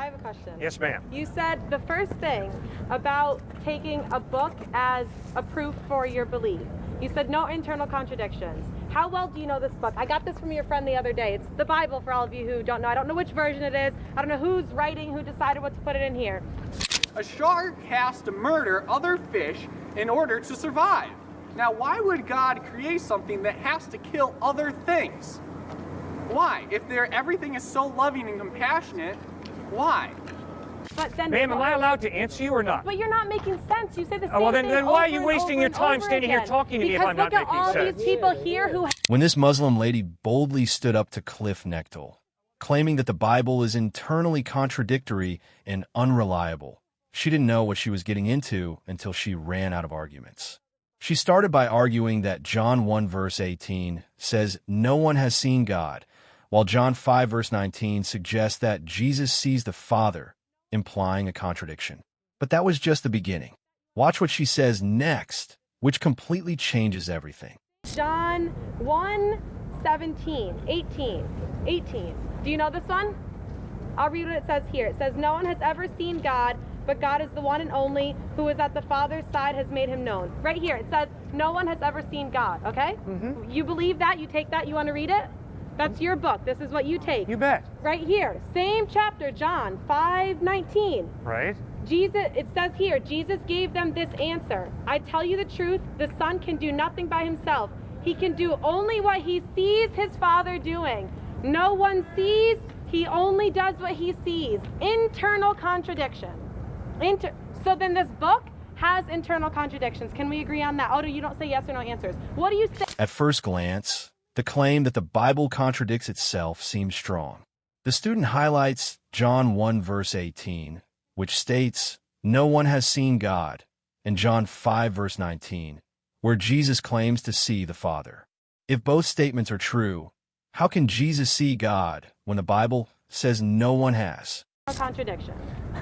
I have a question. Yes, ma'am. You said the first thing about taking a book as a proof for your belief. You said no internal contradictions. How well do you know this book? I got this from your friend the other day. It's the Bible for all of you who don't know. I don't know which version it is. I don't know who's writing, who decided what to put it in here. A shark has to murder other fish in order to survive. Now, why would God create something that has to kill other things? Why? If everything is so loving and compassionate, why? But then, Ma'am, am I allowed to answer you or not? But you're not making sense. You say the same well, thing then why are you over and wasting over your and time over standing here again? talking to me if I'm not Because making look at all sense? these people here who... When this Muslim lady boldly stood up to Cliffe Knechtle, claiming that the Bible is internally contradictory and unreliable, she didn't know what she was getting into until she ran out of arguments. She started by arguing that John 1 verse 18 says no one has seen God, while John 5 verse 19 suggests that Jesus sees the Father, implying a contradiction. But that was just the beginning. Watch what she says next, which completely changes everything. John 1, 17, 18. Do you know this one? I'll read what it says here. It says, no one has ever seen God, but God is the one and only who is at the Father's side has made him known. Right here, it says, no one has ever seen God, okay? Mm-hmm. You believe that? You take that? You want to read it? That's your book. This is what you take. You bet. Right here, same chapter, John 5:19. Right. Jesus, it says here, Jesus gave them this answer. I tell you the truth, the Son can do nothing by himself. He can do only what he sees his Father doing. No one sees, he only does what he sees. Internal contradiction. So then this book has internal contradictions. Can we agree on that? Oh, you don't say yes or no answers. What do you say? At first glance, the claim that the Bible contradicts itself seems strong. The student highlights John 1 verse 18, which states, no one has seen God, and John 5 verse 19, where Jesus claims to see the Father. If both statements are true, how can Jesus see God when the Bible says no one has? Contradiction.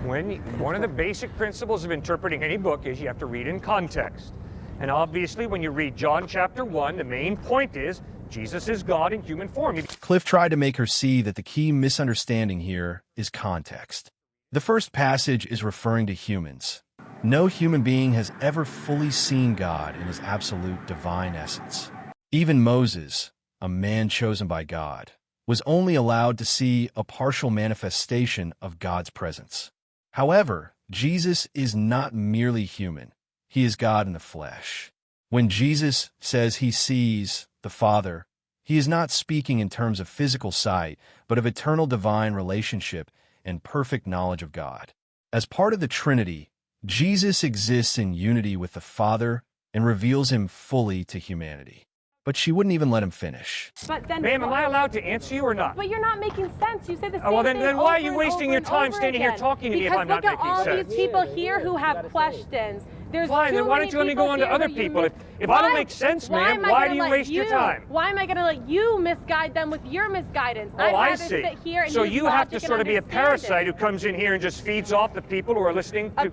One of the basic principles of interpreting any book is you have to read in context. And obviously, when you read John chapter 1, the main point is Jesus is God in human form. Cliffe tried to make her see that the key misunderstanding here is context. The first passage is referring to humans. No human being has ever fully seen God in his absolute divine essence. Even Moses, a man chosen by God, was only allowed to see a partial manifestation of God's presence. However, Jesus is not merely human. He is God in the flesh. When Jesus says he sees the Father, he is not speaking in terms of physical sight, but of eternal divine relationship and perfect knowledge of God. As part of the Trinity, Jesus exists in unity with the Father and reveals him fully to humanity. But she wouldn't even let him finish. But then, ma'am, am I allowed to answer you or not? But you're not making sense. You say the same well, thing then why are you wasting your time standing here talking to me if I'm not making sense? Because look at all these people here who have questions. There's fine, then why don't you let me go on to other people? If I don't make sense, ma'am, why do you waste your time? Why am I going to let you misguide them with your misguidance? Oh, I see. Sit here and so you have to sort of be a parasite who who comes in here and just feeds off the people who are listening to me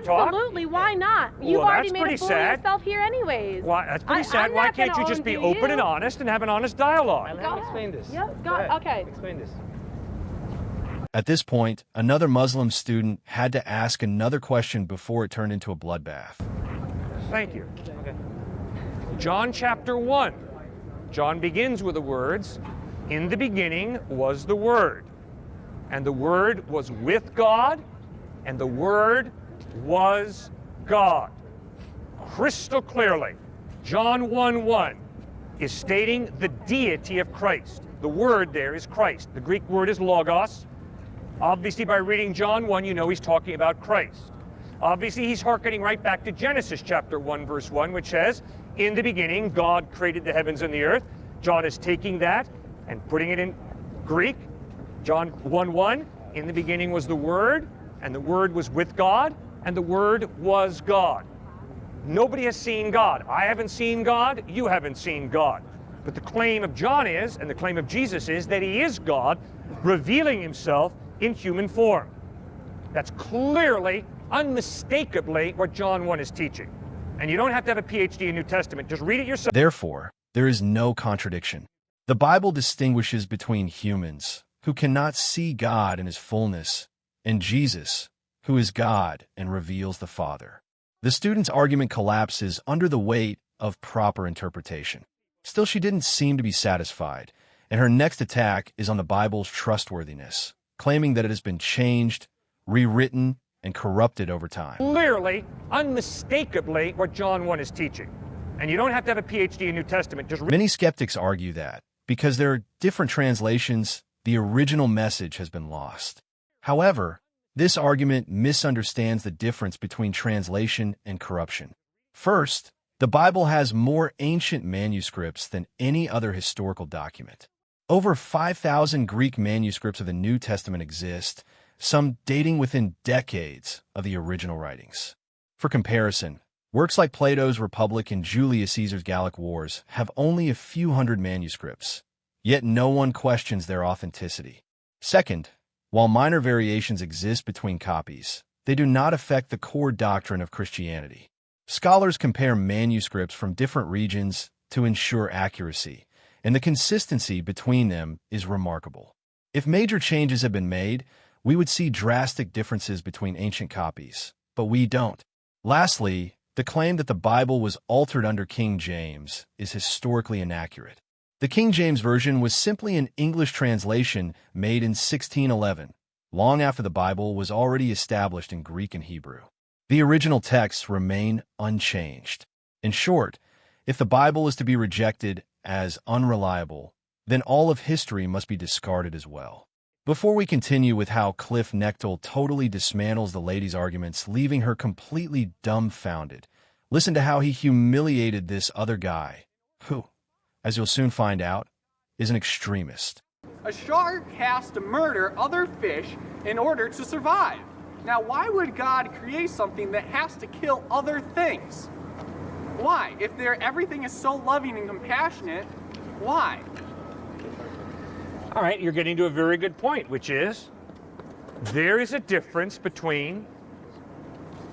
talk? Absolutely, why not? You've already made a fool of yourself here anyways. Why, that's pretty sad. Why can't you just be open and honest and have an honest dialogue? Let me explain this. Yep, okay. Explain this. At this point, another Muslim student had to ask another question before it turned into a bloodbath. Thank you. Okay. John chapter 1. John begins with the words, in the beginning was the Word, and the Word was with God, and the Word was God. Crystal clearly, John 1:1 is stating the deity of Christ. The word there is Christ. The Greek word is logos. Obviously, by reading John 1, you know he's talking about Christ. Obviously, he's hearkening right back to Genesis chapter 1, verse 1, which says, in the beginning, God created the heavens and the earth. John is taking that and putting it in Greek. John 1:1, in the beginning was the Word, and the Word was with God, and the Word was God. Nobody has seen God. I haven't seen God. You haven't seen God. But the claim of John is, and the claim of Jesus is, that he is God, revealing himself in human form. That's clearly, unmistakably what John 1 is teaching. And you don't have to have a PhD in New Testament. Just read it yourself. Therefore, there is no contradiction. The Bible distinguishes between humans, who cannot see God in his fullness, and Jesus, who is God and reveals the Father. The student's argument collapses under the weight of proper interpretation. Still, she didn't seem to be satisfied, and her next attack is on the Bible's trustworthiness, claiming that it has been changed, rewritten, and corrupted over time. Clearly, unmistakably, what John 1 is teaching. And you don't have to have a PhD in New Testament. Many skeptics argue that, because there are different translations, the original message has been lost. However, this argument misunderstands the difference between translation and corruption. First, the Bible has more ancient manuscripts than any other historical document. Over 5,000 Greek manuscripts of the New Testament exist, some dating within decades of the original writings. For comparison, works like Plato's Republic and Julius Caesar's Gallic Wars have only a few hundred manuscripts, yet no one questions their authenticity. Second, while minor variations exist between copies, they do not affect the core doctrine of Christianity. Scholars compare manuscripts from different regions to ensure accuracy, and the consistency between them is remarkable. If major changes have been made, we would see drastic differences between ancient copies, but we don't. Lastly, the claim that the Bible was altered under King James is historically inaccurate. The King James Version was simply an English translation made in 1611, long after the Bible was already established in Greek and Hebrew. The original texts remain unchanged. In short, if the Bible is to be rejected as unreliable, then all of history must be discarded as well. Before we continue with how Cliffe Knechtle totally dismantles the lady's arguments, leaving her completely dumbfounded, listen to how he humiliated this other guy, who, as you'll soon find out, is an extremist. A shark has to murder other fish in order to survive. Now, why would God create something that has to kill other things? Why? If everything is so loving and compassionate, why? All right, you're getting to a very good point, which is there is a difference between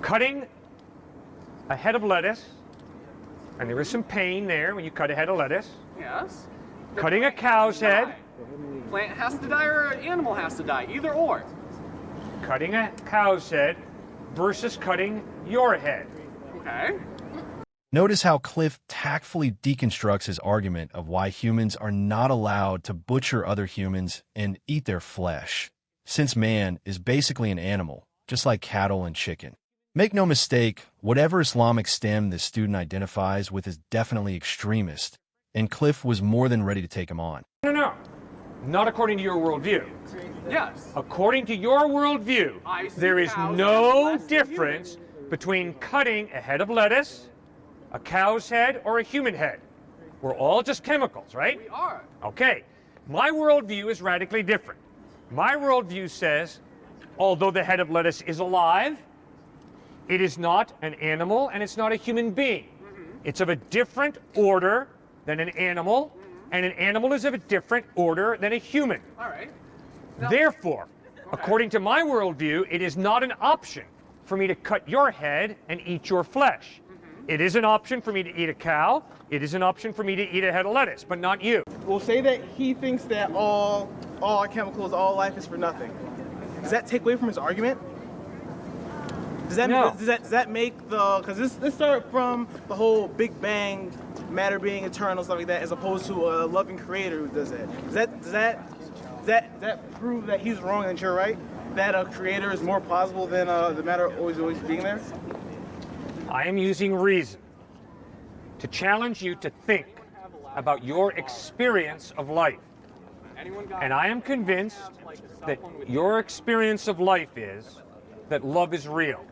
cutting a head of lettuce, and there is some pain there when you cut a head of lettuce. Yes. Cutting a cow's head. Plant has to die or an animal has to die, either or. Cutting a cow's head versus cutting your head. Okay. Notice how Cliffe tactfully deconstructs his argument of why humans are not allowed to butcher other humans and eat their flesh, since man is basically an animal, just like cattle and chicken. Make no mistake, whatever Islamic stem this student identifies with is definitely extremist, and Cliffe was more than ready to take him on. No. Not according to your worldview. Yes. According to your worldview, there is no difference between cutting a head of lettuce, a cow's head, or a human head. We're all just chemicals, right? We are. Okay. My worldview is radically different. My worldview says, although the head of lettuce is alive, it is not an animal and it's not a human being. It's of a different order than an animal, and an animal is of a different order than a human. All right. Therefore, according to my worldview, it is not an option for me to cut your head and eat your flesh. It is an option for me to eat a cow. It is an option for me to eat a head of lettuce, but not you. We'll say that he thinks that all chemicals, all life is for nothing. Does that take away from his argument? Does that make the, because this started from the whole Big Bang, matter being eternal, stuff like that, as opposed to a loving creator who does that. Does that prove that he's wrong and you're right? That a creator is more plausible than the matter always being there? I am using reason to challenge you to think about your experience of life. And I am convinced that your experience of life is that love is real.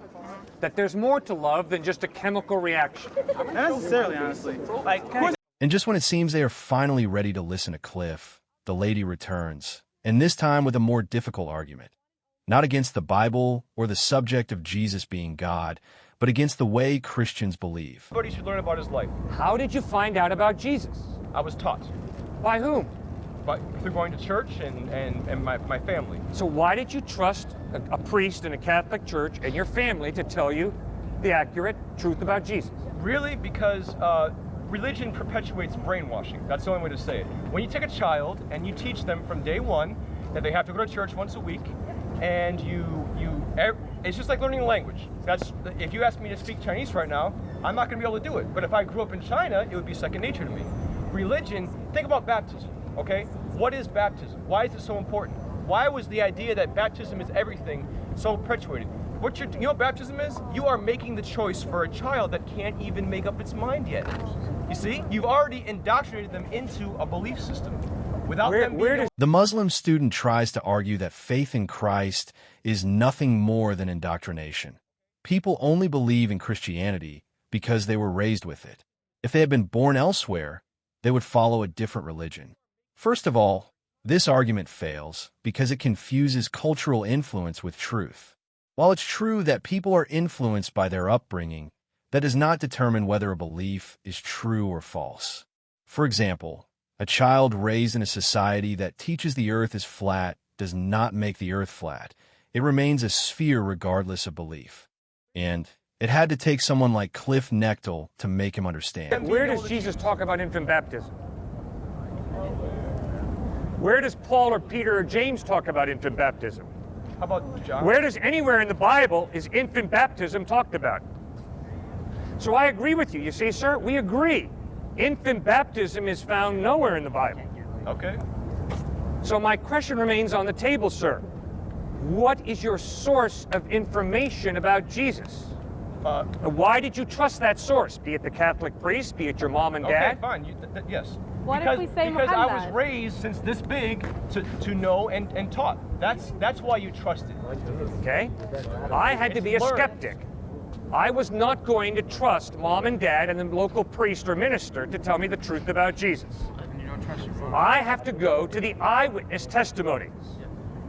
That there's more to love than just a chemical reaction. Not necessarily, honestly. Like, of course. And just when it seems they are finally ready to listen to Cliffe, the lady returns, and this time with a more difficult argument. Not against the Bible or the subject of Jesus being God, but against the way Christians believe. Everybody should learn about his life. How did you find out about Jesus? I was taught. By whom? Through going to church and my family. So why did you trust a priest in a Catholic church and your family to tell you the accurate truth about Jesus? Really, because religion perpetuates brainwashing. That's the only way to say it. When you take a child and you teach them from day one that they have to go to church once a week, and it's just like learning a language. If you ask me to speak Chinese right now, I'm not going to be able to do it. But if I grew up in China, it would be second nature to me. Religion, think about baptism, okay? What is baptism? Why is it so important? Why was the idea that baptism is everything so perpetuated? You know what baptism is? You are making the choice for a child that can't even make up its mind yet. You see? You've already indoctrinated them into a belief system. Without them being The Muslim student tries to argue that faith in Christ is nothing more than indoctrination. People only believe in Christianity because they were raised with it. If they had been born elsewhere, they would follow a different religion. First of all, this argument fails because it confuses cultural influence with truth. While it's true that people are influenced by their upbringing, that does not determine whether a belief is true or false. For example, a child raised in a society that teaches the earth is flat does not make the earth flat. It remains a sphere regardless of belief. And it had to take someone like Cliffe Knechtle to make him understand. Where does Jesus talk about infant baptism? Where does Paul or Peter or James talk about infant baptism? How about John? Where does anywhere in the Bible is infant baptism talked about? So I agree with you. You see, sir, we agree. Infant baptism is found nowhere in the Bible. Okay. So my question remains on the table, sir. What is your source of information about Jesus? Why did you trust that source? Be it the Catholic priest, be it your mom and dad? Okay, fine. Yes. What because, if we say because Muhammad? I was raised since this big to know and taught. That's why you trusted. Okay. I had to be a skeptic. I was not going to trust mom and dad and the local priest or minister to tell me the truth about Jesus. I have to go to the eyewitness testimonies.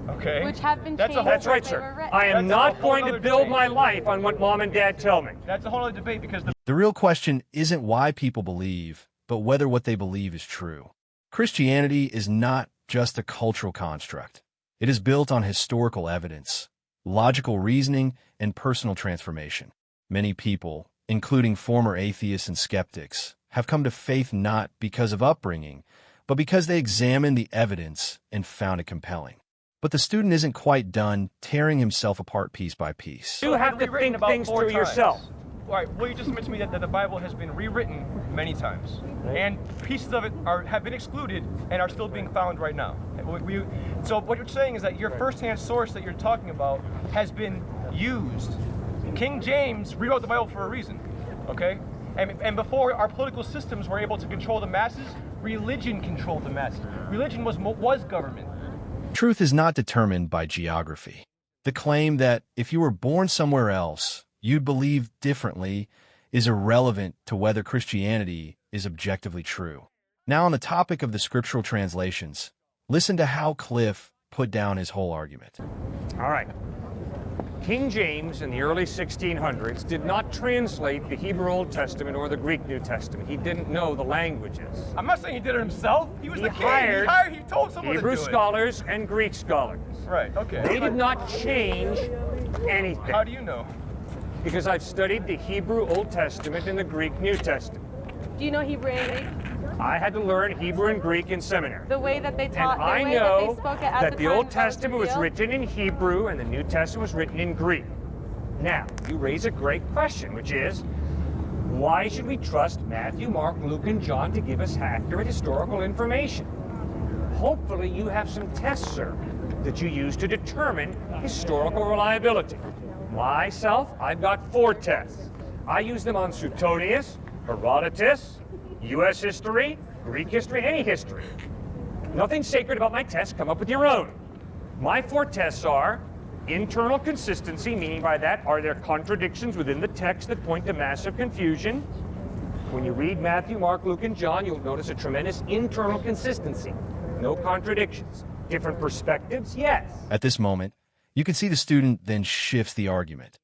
Okay. Which have been That's changed. That's right, since they were sir. written. I am That's not a whole going to other build debate. my life on what mom and dad tell me. That's a whole other debate because The real question isn't why people believe, but whether what they believe is true. Christianity is not just a cultural construct. It is built on historical evidence, logical reasoning, and personal transformation. Many people, including former atheists and skeptics, have come to faith not because of upbringing, but because they examined the evidence and found it compelling. But the student isn't quite done tearing himself apart piece by piece. You have to think things through yourself. All right. Well, you just mentioned to me that the Bible has been rewritten many times, and pieces of it have been excluded and are still being found right now. So what you're saying is that your first-hand source that you're talking about has been used. King James rewrote the Bible for a reason, okay? And before our political systems were able to control the masses, religion controlled the masses. Religion was government. Truth is not determined by geography. The claim that if you were born somewhere else, you'd believe differently is irrelevant to whether Christianity is objectively true. Now, on the topic of the scriptural translations, listen to how Cliffe put down his whole argument. All right. King James in the early 1600s did not translate the Hebrew Old Testament or the Greek New Testament. He didn't know the languages. I'm not saying he did it himself. He was the king. He told someone Hebrew to do scholars and Greek scholars. it. Right, okay. They did not change anything. How do you know? Because I've studied the Hebrew Old Testament and the Greek New Testament. Do you know Hebrew and Greek? I had to learn Hebrew and Greek in seminary. The way that they taught, And I the way that know they spoke it at that the the time Old that Testament was revealed. written in Hebrew and the New Testament was written in Greek. Now, you raise a great question, which is, why should we trust Matthew, Mark, Luke, and John to give us accurate historical information? Hopefully you have some tests, sir, that you use to determine historical reliability. Myself, I've got 4 tests. I use them on Suetonius, Herodotus, U.S. history, Greek history, any history. Nothing sacred about my tests. Come up with your own. My 4 tests are internal consistency, meaning by that, are there contradictions within the text that point to massive confusion? When you read Matthew, Mark, Luke, and John, you'll notice a tremendous internal consistency. No contradictions. Different perspectives, yes. At this moment, you can see the student then shifts the argument.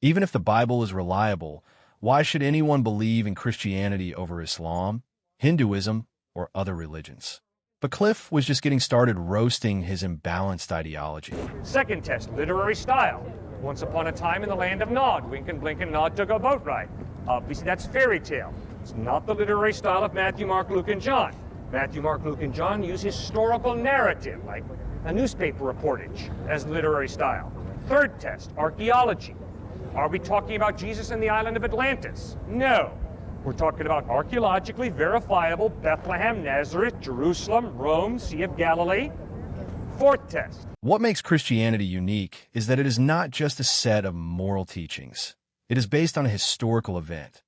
Even if the Bible is reliable, why should anyone believe in Christianity over Islam, Hinduism, or other religions? But Cliffe was just getting started roasting his imbalanced ideology. Second test, literary style. Once upon a time in the land of Nod, Wink and Blink and Nod took a boat ride. Obviously, that's fairy tale. It's not the literary style of Matthew, Mark, Luke, and John. Matthew, Mark, Luke, and John use historical narrative, like a newspaper reportage as literary style. Third test, archaeology. Are we talking about Jesus and the island of Atlantis? No. We're talking about archaeologically verifiable Bethlehem, Nazareth, Jerusalem, Rome, Sea of Galilee. Fourth test. What makes Christianity unique is that it is not just a set of moral teachings. It is based on a historical event,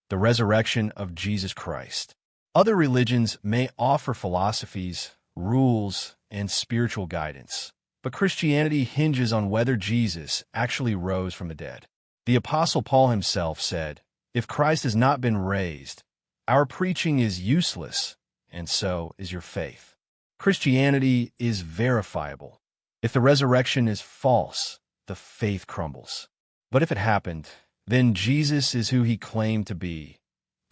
the resurrection of Jesus Christ. Other religions may offer philosophies, rules, and spiritual guidance, but Christianity hinges on whether Jesus actually rose from the dead. The Apostle Paul himself said, "If Christ has not been raised, our preaching is useless, and so is your faith." Christianity is verifiable. If the resurrection is false, the faith crumbles. But if it happened, then Jesus is who he claimed to be,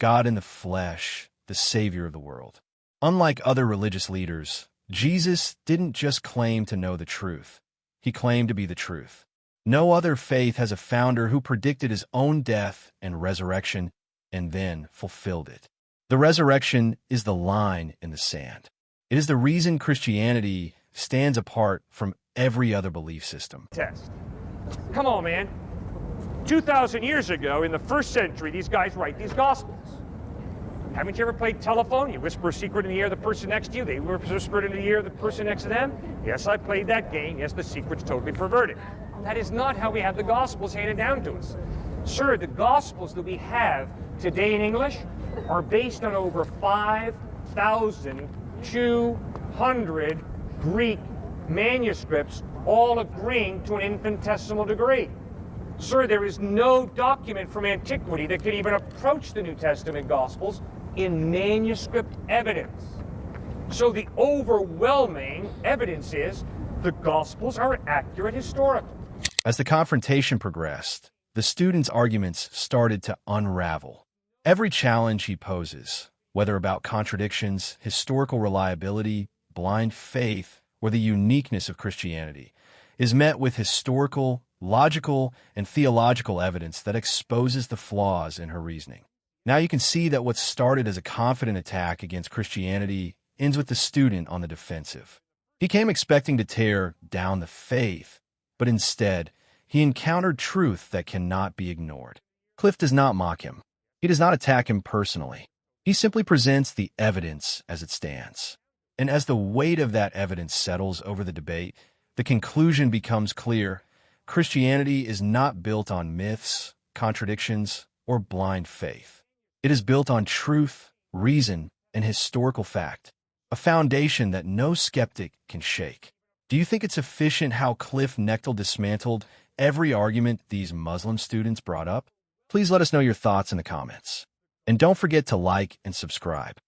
God in the flesh, the Savior of the world. Unlike other religious leaders, Jesus didn't just claim to know the truth. He claimed to be the truth. No other faith has a founder who predicted his own death and resurrection and then fulfilled it. The resurrection is the line in the sand. It is the reason Christianity stands apart from every other belief system. Test. Come on, man. 2,000 years ago, in the first century, these guys write these Gospels. Haven't you ever played telephone? You whisper a secret in the ear of the person next to you. They whisper it in the ear of the person next to them. Yes, I played that game. Yes, the secret's totally perverted. That is not how we have the Gospels handed down to us. Sir, the Gospels that we have today in English are based on over 5,200 Greek manuscripts, all agreeing to an infinitesimal degree. Sir, there is no document from antiquity that can even approach the New Testament Gospels in manuscript evidence. So the overwhelming evidence is the Gospels are accurate historically. As the confrontation progressed, the student's arguments started to unravel. Every challenge he poses, whether about contradictions, historical reliability, blind faith, or the uniqueness of Christianity, is met with historical, logical, and theological evidence that exposes the flaws in her reasoning. Now you can see that what started as a confident attack against Christianity ends with the student on the defensive. He came expecting to tear down the faith, but instead, he encountered truth that cannot be ignored. Cliffe does not mock him. He does not attack him personally. He simply presents the evidence as it stands. And as the weight of that evidence settles over the debate, the conclusion becomes clear. Christianity is not built on myths, contradictions, or blind faith. It is built on truth, reason, and historical fact, a foundation that no skeptic can shake. Do you think it's efficient how Cliffe Knechtle dismantled every argument these Muslim students brought up? Please let us know your thoughts in the comments. And don't forget to like and subscribe.